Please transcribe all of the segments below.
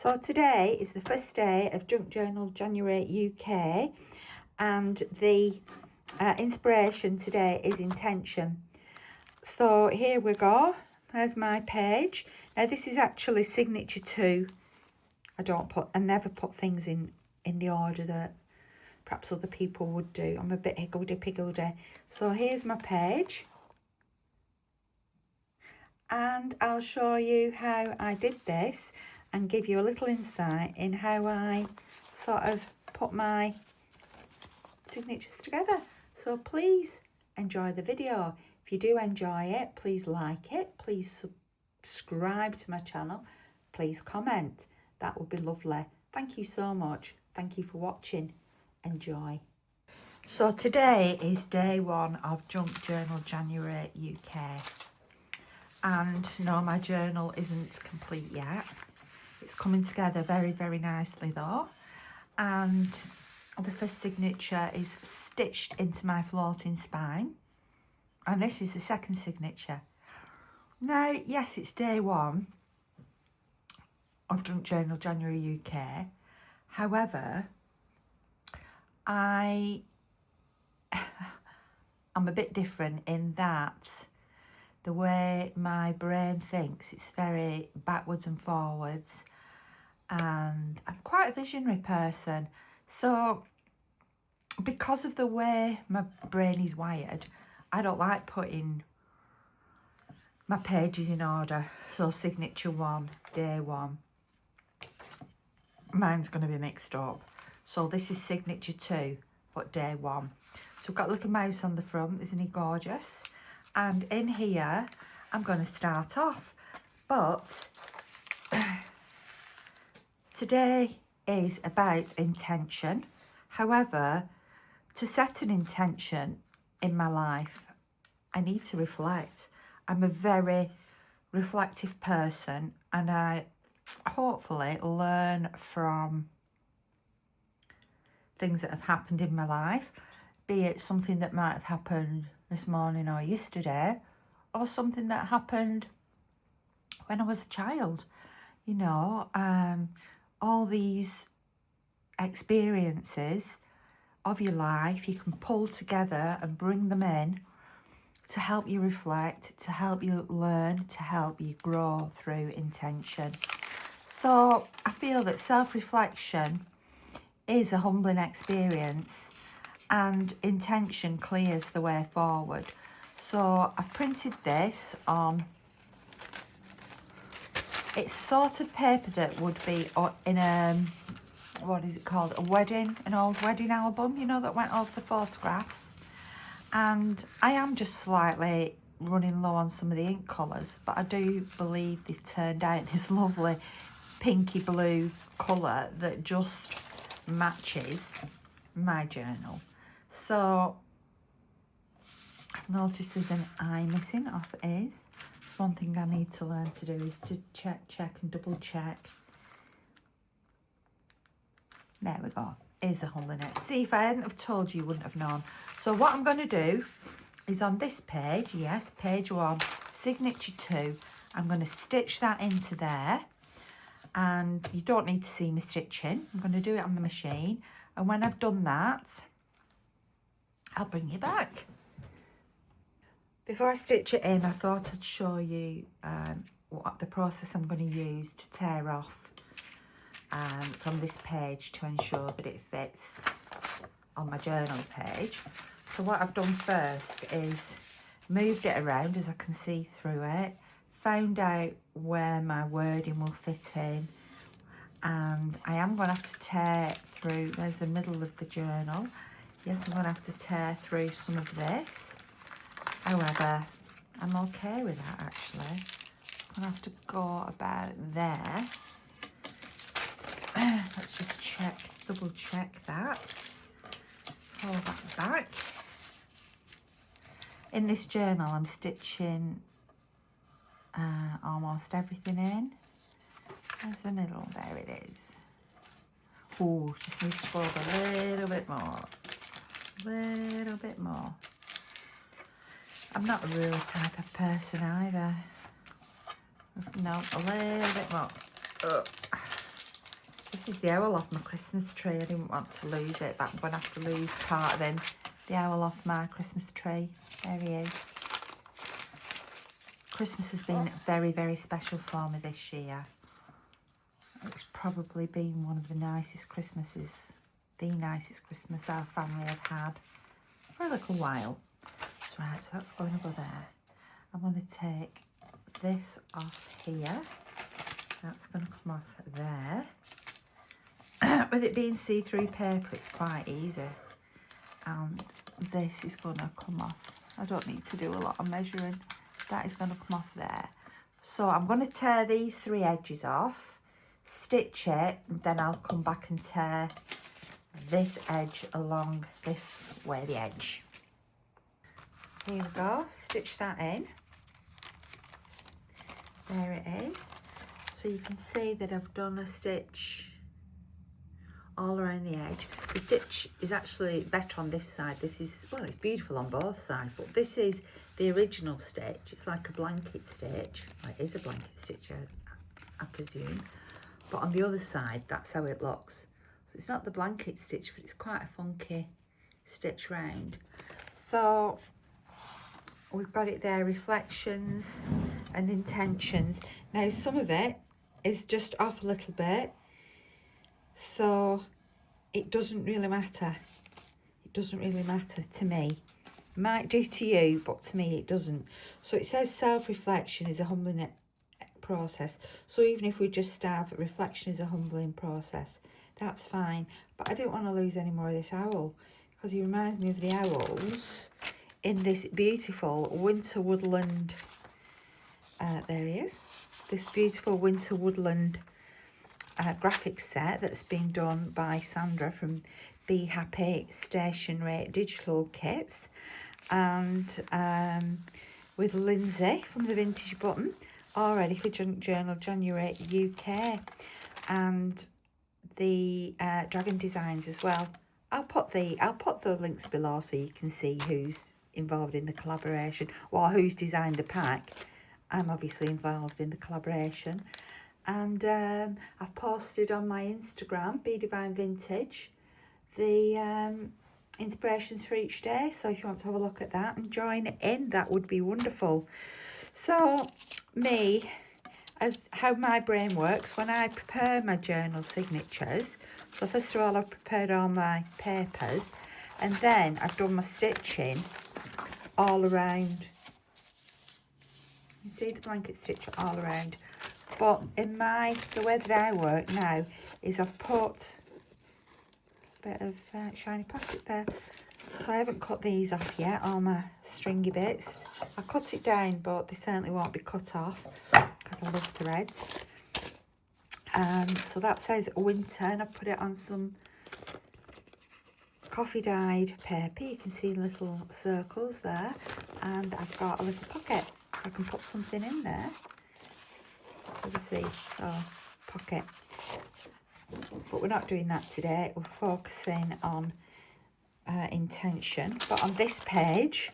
So today is the first day of Junk Journal January UK, and the inspiration today is intention. So here we go. There's my page. Now this is actually signature 2. I never put things in the order that perhaps other people would do. I'm a bit higgledy-piggledy. So here's my page. And I'll show you how I did this and give you a little insight in how I sort of put my signatures together. So please enjoy the video. If you do enjoy it, please like it. Please subscribe to my channel. Please comment. That would be lovely. Thank you so much. Thank you for watching. Enjoy. So today is day 1 of Junk Journal January UK. And no, my journal isn't complete yet. It's coming together very, very nicely though. And the first signature is stitched into my floating spine. And this is the second signature. Now, yes, it's day 1 of Junk Journal January UK. However, I'm a bit different in that the way my brain thinks, it's very backwards and forwards, and I'm quite a visionary person. So because of the way my brain is wired, I don't like putting my pages in order. So signature 1, day 1, mine's going to be mixed up. So this is signature 2, but day 1. So we've got a little mouse on the front. Isn't he gorgeous? And in here, I'm going to start off. But today is about intention. However, to set an intention in my life, I need to reflect. I'm a very reflective person, and I hopefully learn from things that have happened in my life, be it something that might have happened this morning or yesterday, or something that happened when I was a child. You know, all these experiences of your life, you can pull together and bring them in to help you reflect, to help you learn, to help you grow through intention. So I feel that self-reflection is a humbling experience, and intention clears the way forward. So I've printed this on, it's sort of paper that would be in a, what is it called, an old wedding album, you know, that went over the photographs. And I am just slightly running low on some of the ink colours, but I do believe they've turned out this lovely pinky blue colour that just matches my journal. So I've noticed there's an eye missing off A's. That's one thing I need to learn to do, is to check and double check. There we go. Here's a hole in it. See, if I hadn't have told you, you wouldn't have known. So what I'm going to do is on this page, yes, page 1, signature 2, I'm going to stitch that into there. And you don't need to see me stitching. I'm going to do it on the machine. And when I've done that, I'll bring you back. Before I stitch it in, I thought I'd show you what the process I'm going to use to tear off from this page to ensure that it fits on my journal page. So what I've done first is moved it around as I can see through it, found out where my wording will fit in, and I am going to have to tear through, there's the middle of the journal. Yes, I'm going to have to tear through some of this. However, I'm okay with that actually. I'm going to have to go about there. Let's just check, double check that. Pull that back. In this journal, I'm stitching almost everything in. There's the middle, there it is. Oh, just needs to fold a little bit more. Little bit more. I'm not a ruler type of person either. No, a little bit more. Ugh. This is the owl off my Christmas tree. I didn't want to lose it, but I'm going to have to lose part of him. The owl off my Christmas tree. There he is. Christmas has been very, very special for me this year. It's probably been one of the nicest Christmases, the nicest Christmas our family have had for a little while. That's right, so that's going to go there. I'm going to take this off here. That's going to come off there. With it being see-through paper, it's quite easy. And this is going to come off. I don't need to do a lot of measuring. That is going to come off there. So I'm going to tear these 3 edges off, stitch it, and then I'll come back and tear this edge along this way, the edge. Here we go, stitch that in. There it is. So you can see that I've done a stitch all around the edge. The stitch is actually better on this side. This is, well, it's beautiful on both sides, but this is the original stitch. It's like a blanket stitch. Well, it is a blanket stitch, I presume. But on the other side, that's how it looks. So it's not the blanket stitch, but it's quite a funky stitch round. So we've got it there, reflections and intentions. Now, some of it is just off a little bit. So it doesn't really matter. It doesn't really matter to me. It might do to you, but to me it doesn't. So it says self-reflection is a humbling process. So even if we just have reflection is a humbling process, that's fine. But I don't want to lose any more of this owl, because he reminds me of the owls in this beautiful Winter Woodland. There he is. This beautiful Winter Woodland graphic set that's been done by Sandra from BeeHappyStationery Digital Kits, and with Lindsey from the Vintage Button, all ready for Journal January UK, and the Dragon Designs as well. I'll put the links below so you can see who's involved in the collaboration, or who's designed the pack. I'm obviously involved in the collaboration. And I've posted on my Instagram, Be Divine Vintage, the inspirations for each day. So if you want to have a look at that and join in, that would be wonderful. So as how my brain works, when I prepare my journal signatures, so first of all I've prepared all my papers, and then I've done my stitching all around. You see the blanket stitch all around. But in the way that I work now is I've put a bit of shiny plastic there. So I haven't cut these off yet, all my stringy bits. I cut it down, but they certainly won't be cut off because I love threads. So that says winter, and I put it on some coffee dyed paper. You can see little circles there, and I've got a little pocket so I can put something in there. Obviously, so pocket. But we're not doing that today. We're focusing on intention. But on this page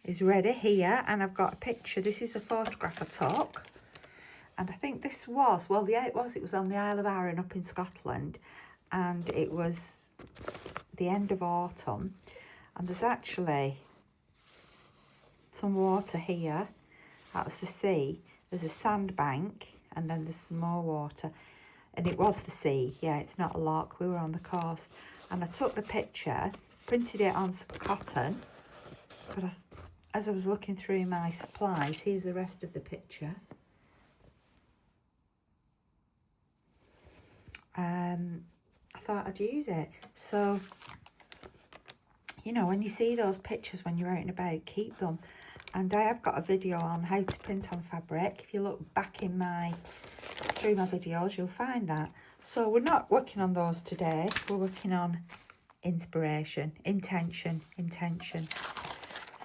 is ready here, and I've got a picture. This is a photograph I took, and I think this was, well, yeah, it was on the Isle of Arran up in Scotland, and it was the end of autumn, and there's actually some water here. That's the sea. There's a sandbank, and then there's some more water, and it was the sea. Yeah, it's not a loch. We were on the coast, and I took the picture, printed it on some cotton, but as I was looking through my supplies, here's the rest of the picture. I thought I'd use it. So, you know, when you see those pictures when you're out and about, keep them. And I have got a video on how to print on fabric. If you look back through my videos, you'll find that. So we're not working on those today. We're working on inspiration, intention.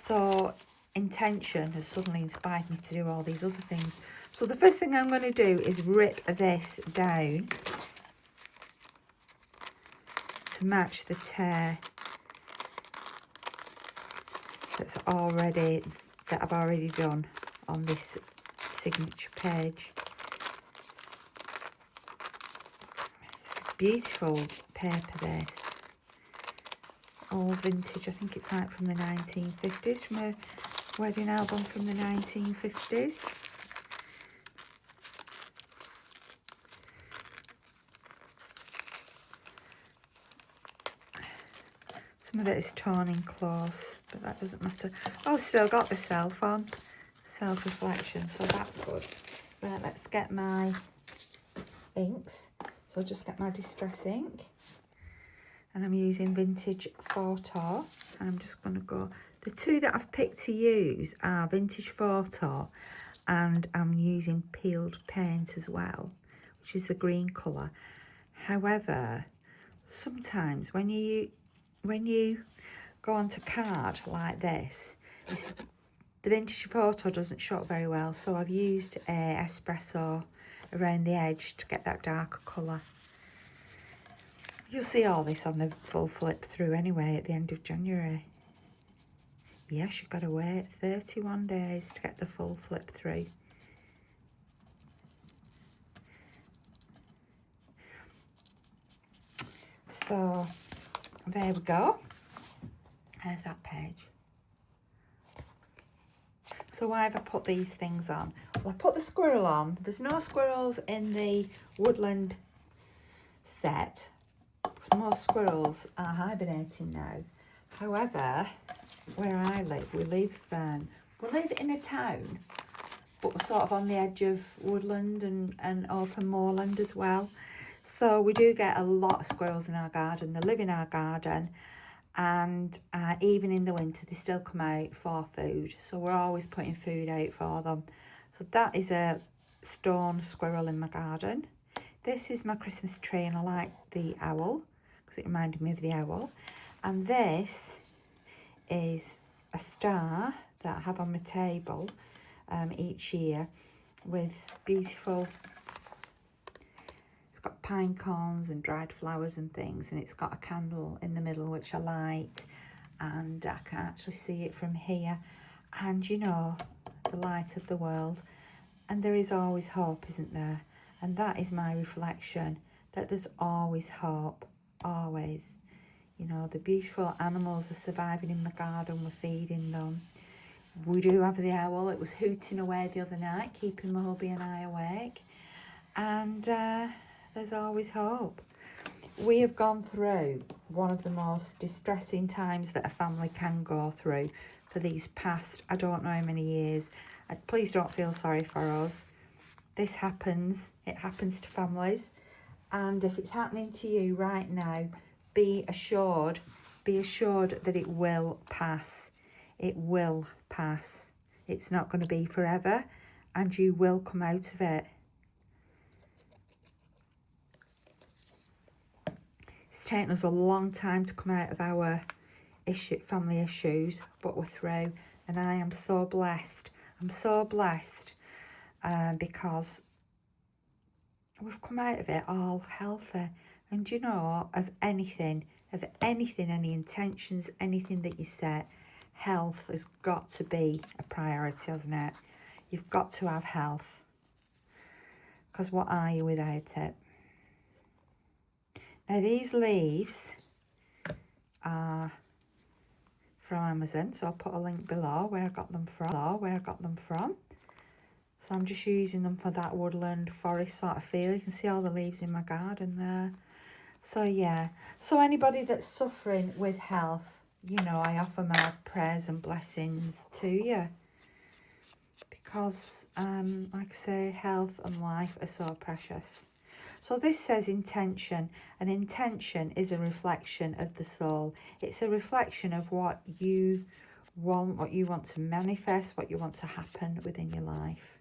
So intention has suddenly inspired me to do all these other things. So the first thing I'm going to do is rip this down to match the tear that I've already done on this signature page. beautiful paper, this. All vintage. I think it's like from the 1950s, from a wedding album from the 1950s. Some of it is torn in close, but that doesn't matter. Oh, still got the self on. Self-reflection, so that's good. Right, let's get my inks. So I'll just get my Distress ink. And I'm using Vintage Photo. And I'm just going to go... The two that I've picked to use are Vintage Photo, and I'm using Peeled Paint as well, which is the green colour. However, sometimes when you go onto card like this, the Vintage Photo doesn't show up very well, so I've used espresso around the edge to get that darker colour. You'll see all this on the full flip through anyway at the end of January. Yes, you've got to wait 31 days to get the full flip through. So, there we go. There's that page. So why have I put these things on? Well, I put the squirrel on. There's no squirrels in the Woodland set, because most squirrels are hibernating now. However, where I live, we live in a town, but we're sort of on the edge of woodland and open moorland as well. So we do get a lot of squirrels in our garden. They live in our garden, and even in the winter they still come out for food. So we're always putting food out for them. So that is a stone squirrel in my garden. This is my Christmas tree, and I like the owl because it reminded me of the owl. And this is a star that I have on my table each year with beautiful... It's got pine cones and dried flowers and things, and it's got a candle in the middle which I light, and I can actually see it from here. And you know, the light of the world, and there is always hope, isn't there? And that is my reflection, that there's always hope, always. You know, the beautiful animals are surviving in my garden, we're feeding them. We do have the owl. It was hooting away the other night, keeping my hubby and I awake. And there's always hope. We have gone through one of the most distressing times that a family can go through for these past, I don't know how many years. Please don't feel sorry for us. This happens. It happens to families. And if it's happening to you right now, be assured that it will pass. It will pass. It's not going to be forever, and you will come out of it. It's taken us a long time to come out of our family issues, but we're through, and I am so blessed. I'm so blessed because we've come out of it all healthy. And you know, of anything, any intentions, anything that you set, health has got to be a priority, hasn't it? You've got to have health. Because what are you without it? Now, these leaves are from Amazon, so I'll put a link below where I got them from. So I'm just using them for that woodland forest sort of feel. You can see all the leaves in my garden there. So yeah, so anybody that's suffering with health, you know, I offer my prayers and blessings to you. Because, like I say, health and life are so precious. So this says intention, and intention is a reflection of the soul. It's a reflection of what you want to manifest, what you want to happen within your life.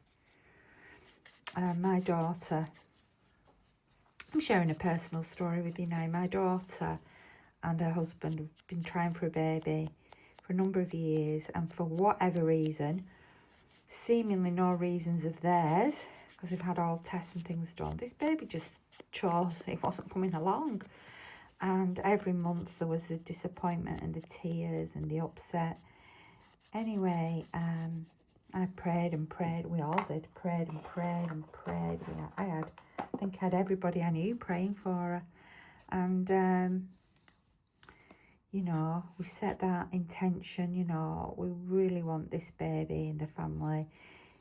My daughter, I'm sharing a personal story with you now. My daughter and her husband have been trying for a baby for a number of years, and for whatever reason, seemingly no reasons of theirs, because they've had all tests and things done, this baby just chose it wasn't coming along. And every month there was the disappointment and the tears and the upset. Anyway, I prayed and prayed. We all did. Prayed and prayed and prayed. I think I had everybody I knew praying for her. And you know, we set that intention, you know, we really want this baby in the family.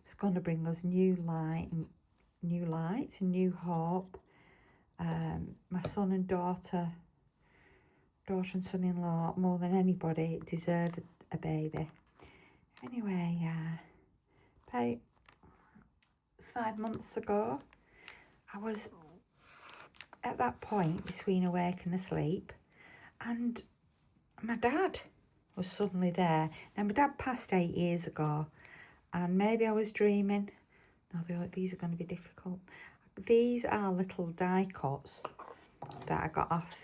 It's going to bring us new light and new hope. My son and daughter and son-in-law, more than anybody, deserve a baby. Anyway, about 5 months ago, I was at that point between awake and asleep, and my dad was suddenly there. Now, my dad passed 8 years ago, and maybe I was dreaming. No, these are going to be difficult. These are little die cuts that I got off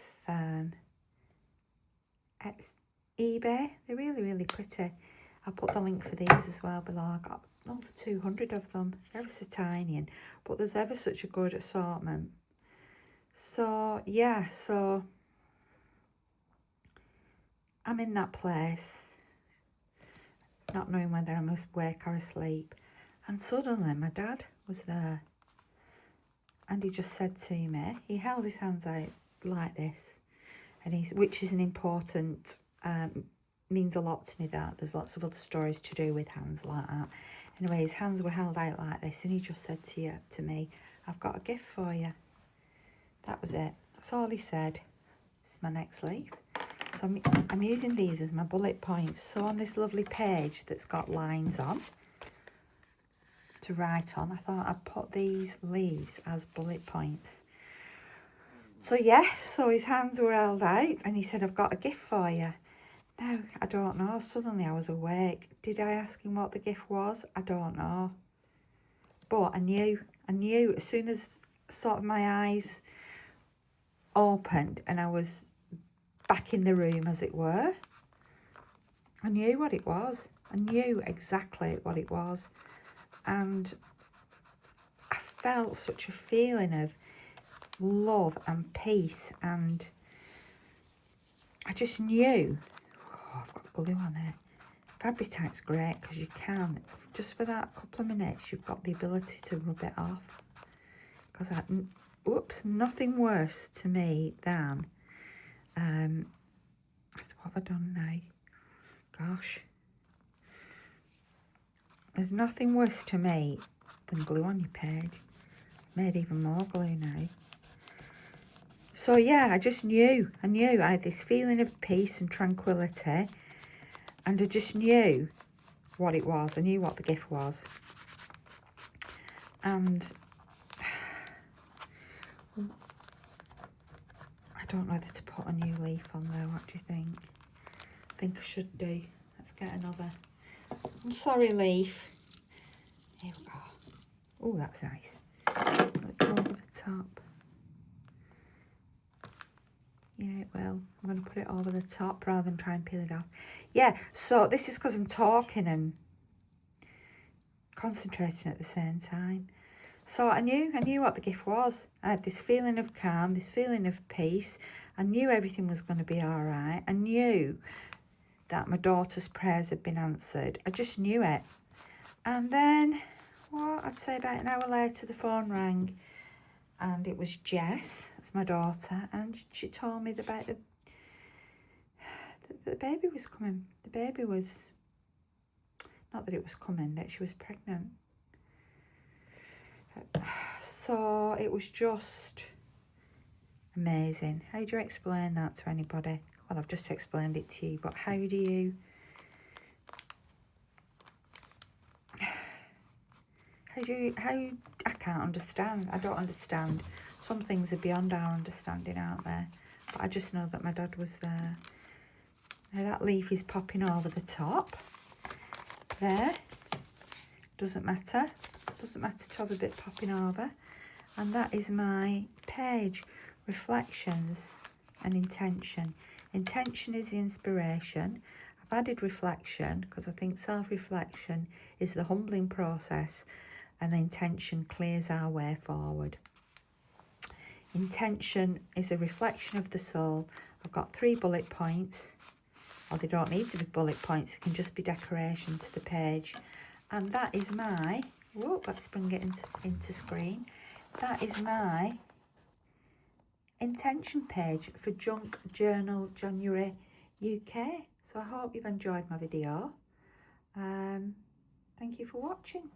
eBay. They're really, really pretty. I'll put the link for these as well below. I got over 200 of them. They're ever so tiny, but there's ever such a good assortment. So, yeah, so I'm in that place, not knowing whether I'm awake or asleep. And suddenly my dad was there. And he just said to me, he held his hands out like this. And which is an important, means a lot to me, that. There's lots of other stories to do with hands like that. Anyway, his hands were held out like this. And he just said to me, I've got a gift for you. That was it. That's all he said. This is my next leaf. So I'm using these as my bullet points. So on this lovely page that's got lines on to write on, I thought I'd put these leaves as bullet points. So yeah, so his hands were held out and he said, I've got a gift for you. Now, I don't know. Suddenly I was awake. Did I ask him what the gift was? I don't know. But I knew as soon as sort of my eyes opened and I was back in the room, as it were, I knew what it was. I knew exactly what it was. And I felt such a feeling of love and peace, and I just knew. Oh, I've got glue on it. Fabri-Tac's great because you can, just for that couple of minutes, you've got the ability to rub it off. Because nothing worse to me than, what have I done now? Gosh. There's nothing worse to me than glue on your page. Made even more glue now. So yeah, I just knew. I had this feeling of peace and tranquility. And I just knew what it was. I knew what the gift was. And I don't know whether to put a new leaf on though. What do you think? I think I should do. Let's get another. I'm sorry, leaf. Here we go. Oh, that's nice. Let's go over the top. Yeah, it will. I'm going to put it over the top rather than try and peel it off. Yeah, so this is because I'm talking and concentrating at the same time. So I knew what the gift was. I had this feeling of calm, this feeling of peace. I knew everything was going to be all right. I knew that my daughter's prayers had been answered. I just knew it. And then, I'd say about an hour later, the phone rang. And it was Jess, that's my daughter, and she told me about the baby was coming. The baby was, not that it was coming, that she was pregnant. So it was just amazing. How do you explain that to anybody? Well, I've just explained it to you, but how do you... I can't understand. I don't understand. Some things are beyond our understanding, aren't they? But I just know that my dad was there. Now that leaf is popping over the top. There. Doesn't matter. Doesn't matter to have a bit popping over. And that is my page. Reflections and intention. Intention is the inspiration. I've added reflection because I think self-reflection is the humbling process. And intention clears our way forward. Intention is a reflection of the soul. I've got 3 bullet points. Or they don't need to be bullet points. It can just be decoration to the page. And that is my... Whoa, let's bring it into screen. That is my intention page for Junk Journal January UK. So I hope you've enjoyed my video. Thank you for watching.